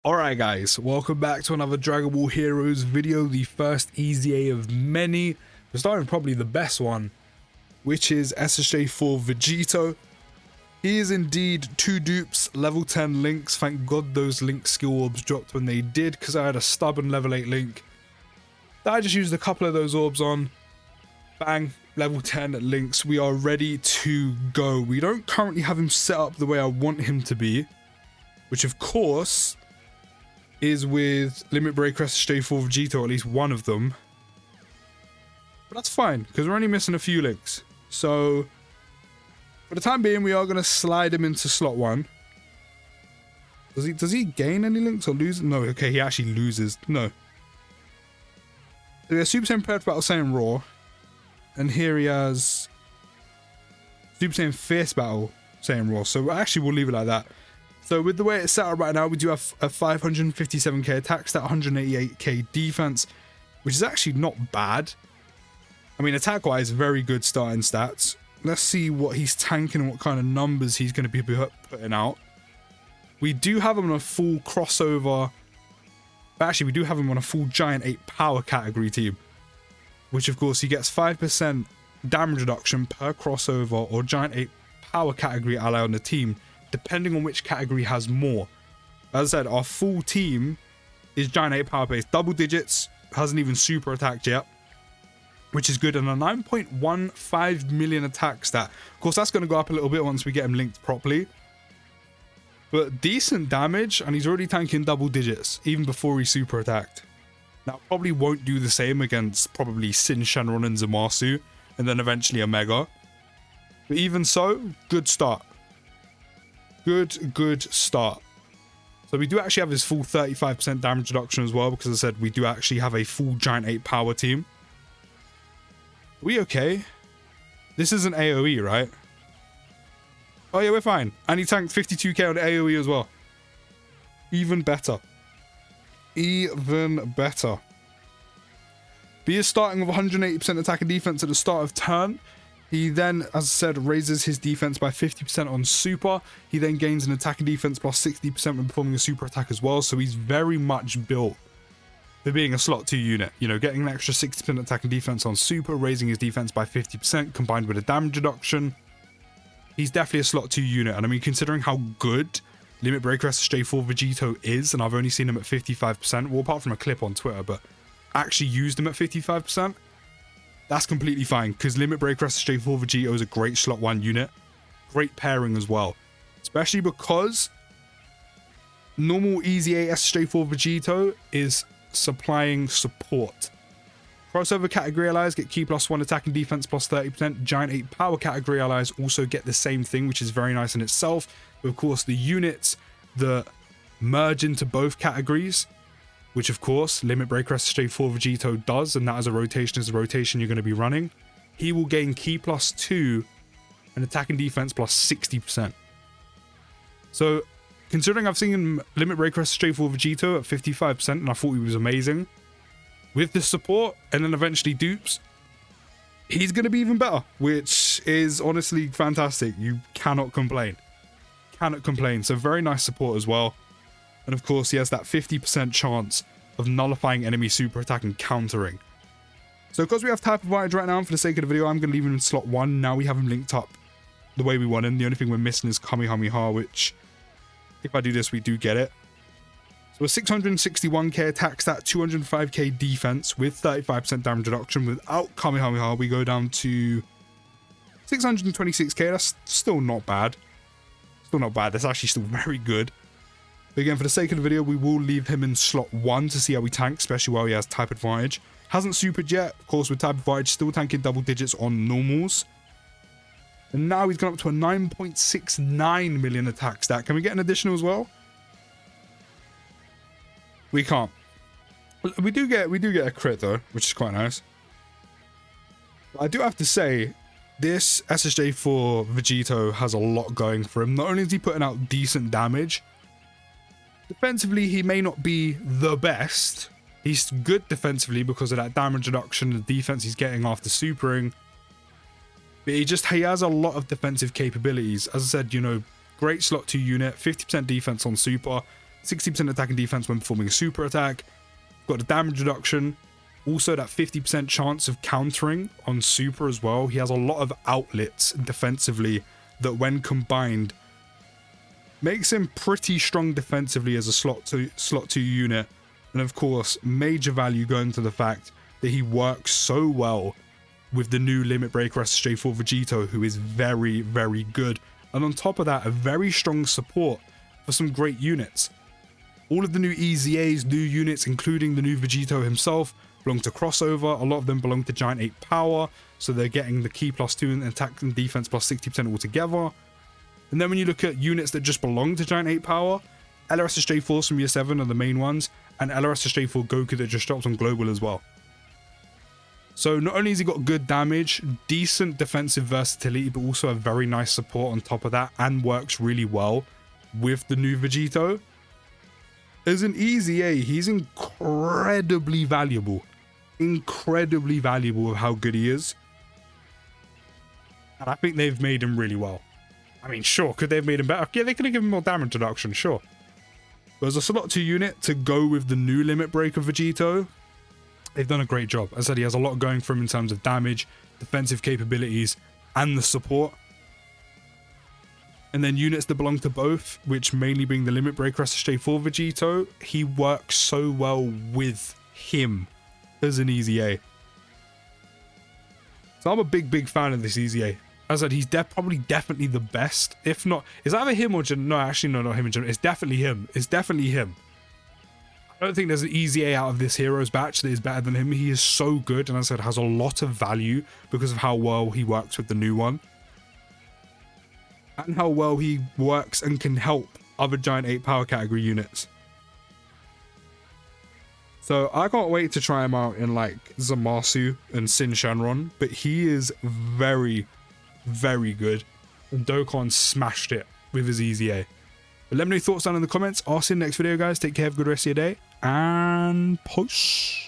Alright guys, welcome back to another Dragon Ball Heroes video, the first EZA of many. We're starting probably the best one, which is SSJ4 Vegito. He is indeed 2 dupes, level 10 links. Thank God those link skill orbs dropped when they did, because I had a stubborn level 8 link that I just used a couple of those orbs on. Bang, level 10 links. We are ready to go. We don't currently have him set up the way I want him to be, which of course is with Limit Breaker SSJ4 Vegito, at least one of them. But that's fine, because we're only missing a few links. So, for the time being, we are going to slide him into slot 1. Does he gain any links or lose? No, okay, he actually loses. No. So he has Super Saiyan Prepared for Battle Saiyan Raw. And here he has Super Saiyan Fierce Battle Saiyan Raw. So actually, we'll leave it like that. So with the way it's set up right now, we do have a 557k attack stat, 188k defense, which is actually not bad. I mean, attack-wise, very good starting stats. Let's see what he's tanking and what kind of numbers he's going to be putting out. We do have him on a full crossover. Actually, we do have him on a full Giant 8 power category team, which of course he gets 5% damage reduction per crossover or Giant 8 power category ally on the team, depending on which category has more. As I said, our full team is Giant 8 power based, double digits, hasn't even super attacked yet, which is good, and a 9.15 million attack stat. Of course, that's going to go up a little bit once we get him linked properly, but decent damage, and he's already tanking double digits even before he's super attacked. Now, probably won't do the same against probably Sin, Shenron, and Zamasu, and then eventually a Mega. But even so, good start. Good start. So we do actually have his full 35% damage reduction as well, because as I said, we do actually have a full Giant 8 power team. Are we okay? This is an AoE, right? Oh yeah, we're fine. And he tanked 52k on the AoE as well. Even better. Even better. B is starting with 180% attack and defense at the start of turn. He then, as I said, raises his defense by 50% on super. He then gains an attack and defense plus 60% when performing a super attack as well. So he's very much built for being a slot 2 unit. You know, getting an extra 60% attack and defense on super, raising his defense by 50% combined with a damage reduction. He's definitely a slot 2 unit. And I mean, considering how good Limit Breaker SSJ4 Vegito is, and I've only seen him at 55%, well, apart from a clip on Twitter, but actually used him at 55%. That's completely fine, because Limit Breaker SSJ4 Vegito is a great slot 1 unit. Great pairing as well. Especially because normal EZA SSJ4 Vegito is supplying support. Crossover category allies get Q plus 1 attack and defense plus 30%. Giant 8 power category allies also get the same thing, which is very nice in itself. But of course, the units that merge into both categories, which of course Limit Breaker SSJ4 Vegito does, and that as a rotation is the rotation you're going to be running, he will gain Ki plus 2 and attack and defense plus 60%. So considering I've seen Limit Breaker SSJ4 Vegito at 55% and I thought he was amazing, with the support and then eventually dupes, he's going to be even better, which is honestly fantastic. You cannot complain. Cannot complain. So very nice support as well. And of course, he has that 50% chance of nullifying enemy super attack and countering. So because we have type advantage right now, and for the sake of the video, I'm going to leave him in slot 1. Now we have him linked up the way we want him. The only thing we're missing is Kamehameha, which if I do this, we do get it. So a 661k attack stat, 205k defense with 35% damage reduction. Without Kamehameha, we go down to 626k. That's still not bad. Still not bad. That's actually still very good. But again, for the sake of the video, we will leave him in slot 1 to see how we tank, especially while he has type advantage. Hasn't supered yet. Of course, with type advantage, still tanking double digits on normals. And now he's gone up to a 9.69 million attack stat. Can we get an additional as well? We can't. We do get a crit though, which is quite nice. I do have to say, this SSJ4 Vegito has a lot going for him. Not only is he putting out decent damage, defensively, he may not be the best. He's good defensively because of that damage reduction and the defense he's getting after supering. But he has a lot of defensive capabilities. As I said, you know, great slot 2 unit, 50% defense on super, 60% attack and defense when performing a super attack. Got the damage reduction. Also that 50% chance of countering on super as well. He has a lot of outlets defensively that when combined makes him pretty strong defensively as a slot 2 unit. And of course, major value going to the fact that he works so well with the new Limit Breaker SSJ4 Vegito, who is very, very good. And on top of that, a very strong support for some great units. All of the new EZA's new units, including the new Vegito himself, belong to crossover. A lot of them belong to Giant 8 power, so they're getting the key +2 and attack and defense plus 60% altogether. And then when you look at units that just belong to Giant 8 power, LRSSJ4s from Year 7 are the main ones, and LRSSJ4 Goku that just dropped on Global as well. So not only has he got good damage, decent defensive versatility, but also a very nice support on top of that, and works really well with the new Vegito. As an EZA, he's incredibly valuable. Incredibly valuable with how good he is. And I think they've made him really well. I mean, sure, could they have made him better? Yeah, they could have given him more damage reduction, sure. But as a slot 2 unit to go with the new Limit Breaker Vegito, they've done a great job. As I said, he has a lot going for him in terms of damage, defensive capabilities, and the support. And then units that belong to both, which mainly being the Limit Breaker SSJ4 Vegito, he works so well with him as an EZA. So I'm a big fan of this EZA. As I said, he's probably definitely the best. If not, it's either him or no, actually no, not him and Jim. It's definitely him. It's definitely him. I don't think there's an EZA out of this Heroes batch that is better than him. He is so good, and as I said, has a lot of value because of how well he works with the new one. And how well he works and can help other Giant 8 power category units. So I can't wait to try him out in like Zamasu and Sin Shenron, but he is very, very good. And Dokkan smashed it with his EZA. But let me know your thoughts down in the comments. I'll see you in the next video, guys. Take care, have a good rest of your day, and peace.